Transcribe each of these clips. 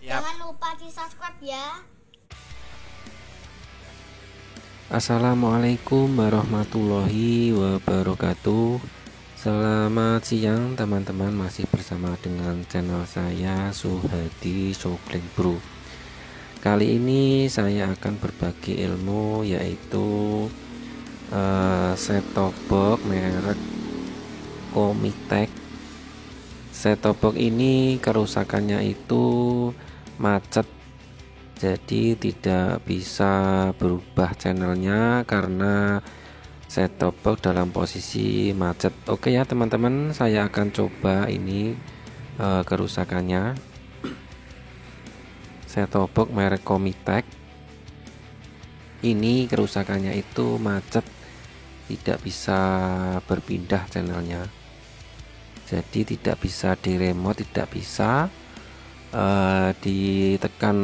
Jangan lupa di subscribe ya. Assalamualaikum warahmatullahi wabarakatuh. Selamat siang teman-teman, masih bersama dengan channel saya Suhadi Shobling Bro. Kali ini saya akan berbagi ilmu, yaitu set-top box merek Comitech. Set-top box ini kerusakannya itu macet, jadi tidak bisa berubah channelnya karena set-top box dalam posisi macet. Oke ya teman-teman, saya akan coba ini kerusakannya. Set-top box merek Comitech ini kerusakannya itu macet, tidak bisa berpindah channelnya, jadi tidak bisa di remote, tidak bisa ditekan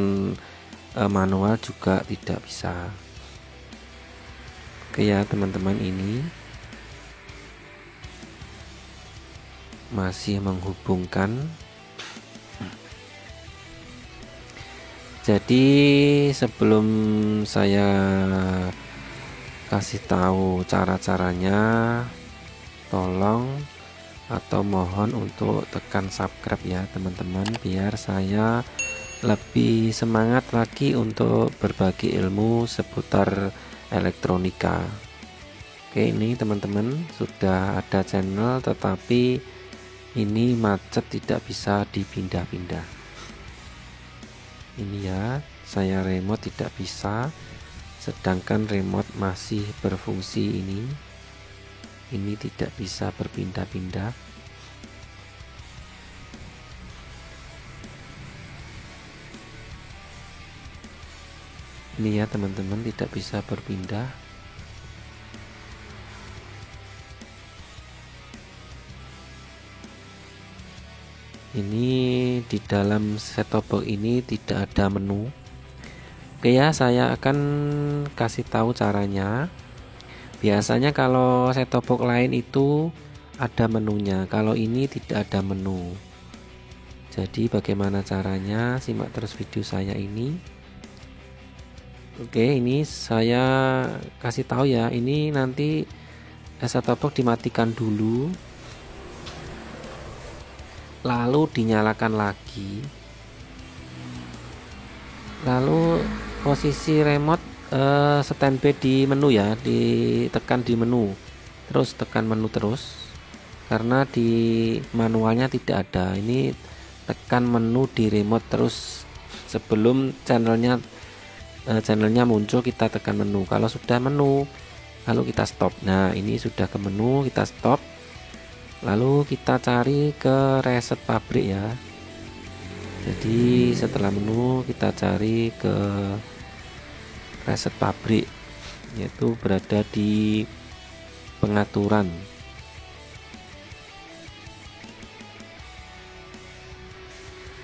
manual juga tidak bisa. Oke ya teman-teman, ini masih menghubungkan. Jadi sebelum saya kasih tahu cara-caranya, tolong atau mohon untuk tekan subscribe ya teman-teman, biar saya lebih semangat lagi untuk berbagi ilmu seputar elektronika. Oke, ini teman-teman sudah ada channel, tetapi ini macet, tidak bisa dipindah-pindah. Ini ya, saya remote tidak bisa, sedangkan remote masih berfungsi. Ini tidak bisa berpindah-pindah. Ini ya teman-teman, tidak bisa berpindah. Ini di dalam set-top box ini tidak ada menu. Oke ya, saya akan kasih tahu caranya. Biasanya kalau set-top box lain itu ada menunya, kalau ini tidak ada menu. Jadi bagaimana caranya? Simak terus video saya ini. Oke, ini saya kasih tahu ya. Ini nanti set-top box dimatikan dulu, lalu dinyalakan lagi, lalu posisi remote standby di menu ya, ditekan di menu, terus tekan menu terus, karena di manualnya tidak ada. Ini tekan menu di remote terus sebelum channelnya muncul, kita tekan menu. Kalau sudah menu, lalu kita stop. Nah, ini sudah ke menu, kita stop. Lalu kita cari ke reset pabrik ya. Jadi setelah menu kita cari ke reset pabrik, yaitu berada di pengaturan.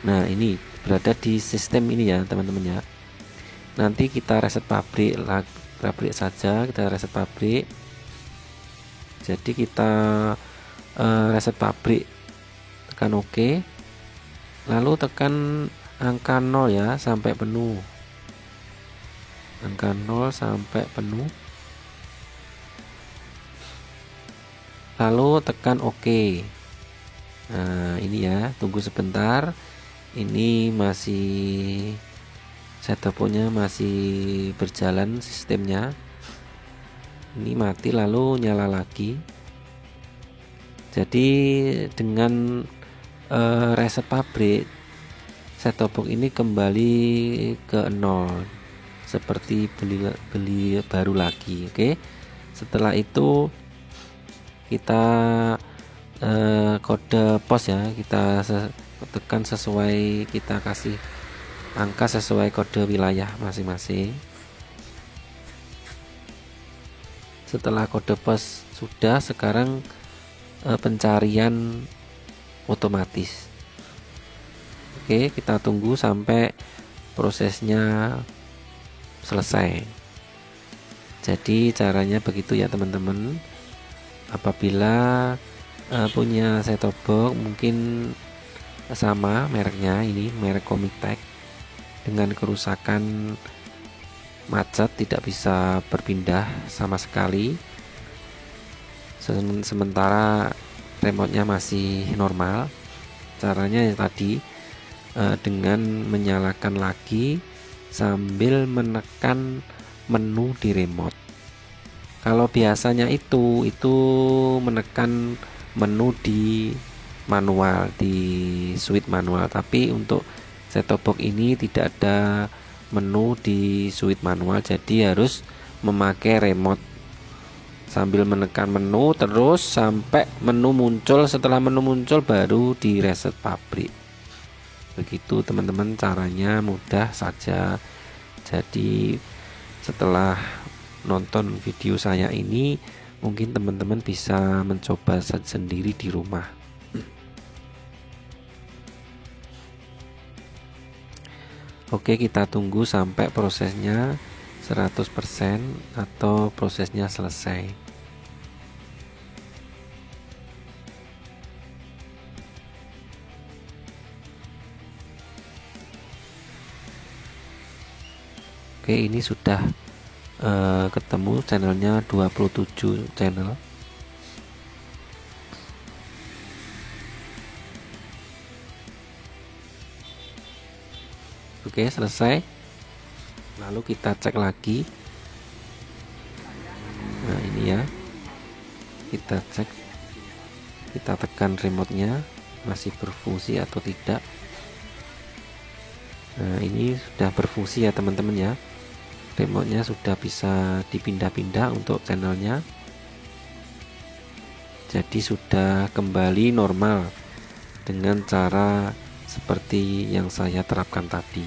Nah, ini berada di sistem ini ya teman-teman ya. Nanti kita reset pabrik saja, kita reset pabrik. Jadi kita reset pabrik, tekan OK, lalu tekan angka 0 ya sampai penuh, angka 0 sampai penuh, lalu tekan OK. Nah, ini ya, tunggu sebentar, ini masih set-top box-nya masih berjalan sistemnya. Ini mati lalu nyala lagi. Jadi dengan reset pabrik, set-top box ini kembali ke 0, seperti beli baru lagi. Oke, setelah itu kita kode pos ya, kita tekan sesuai, kita kasih angka sesuai kode wilayah masing-masing. Setelah kode pos sudah, sekarang pencarian otomatis. Oke, kita tunggu sampai prosesnya selesai. Jadi caranya begitu ya teman-teman. Apabila punya set-top box mungkin sama mereknya, ini merek Comitech, dengan kerusakan macet, tidak bisa berpindah sama sekali. Sementara remote-nya masih normal. Caranya ya tadi, dengan menyalakan lagi sambil menekan menu di remote. Kalau biasanya itu menekan menu di manual, di switch manual, tapi untuk set-top box ini tidak ada menu di switch manual, jadi harus memakai remote sambil menekan menu terus sampai menu muncul. Setelah menu muncul baru di reset pabrik. Begitu teman-teman, caranya mudah saja. Jadi setelah nonton video saya ini, mungkin teman-teman bisa mencoba sendiri di rumah. Oke, kita tunggu sampai prosesnya 100% atau prosesnya selesai. Oke, ini sudah ketemu channelnya 27 channel. Oke, selesai. Lalu kita cek lagi. Nah, ini ya. Kita cek. Kita tekan remote-nya masih berfungsi atau tidak. Nah, ini sudah berfungsi ya teman-teman ya. Remote-nya sudah bisa dipindah-pindah untuk channelnya. Jadi sudah kembali normal dengan cara seperti yang saya terapkan tadi.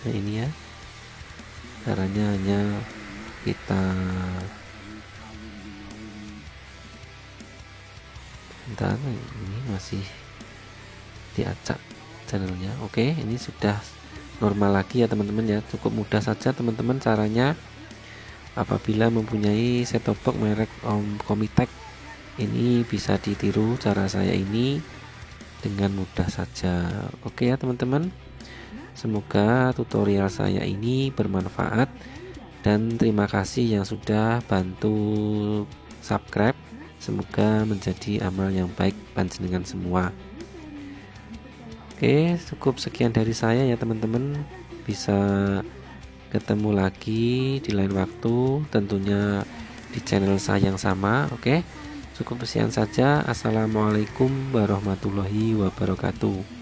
Nah, ini ya, caranya hanya kita bentar, ini masih diacak channelnya. Oke, ini sudah normal lagi ya teman-teman ya. Cukup mudah saja teman-teman caranya. Apabila mempunyai set-top box merek Comitech, ini bisa ditiru cara saya ini dengan mudah saja. Oke ya teman-teman, semoga tutorial saya ini bermanfaat, dan terima kasih yang sudah bantu subscribe. Semoga menjadi amal yang baik panjenengan semua. Oke, cukup sekian dari saya ya teman-teman. Bisa ketemu lagi di lain waktu, tentunya di channel saya yang sama. Oke, cukup sekian saja. Assalamualaikum warahmatullahi wabarakatuh.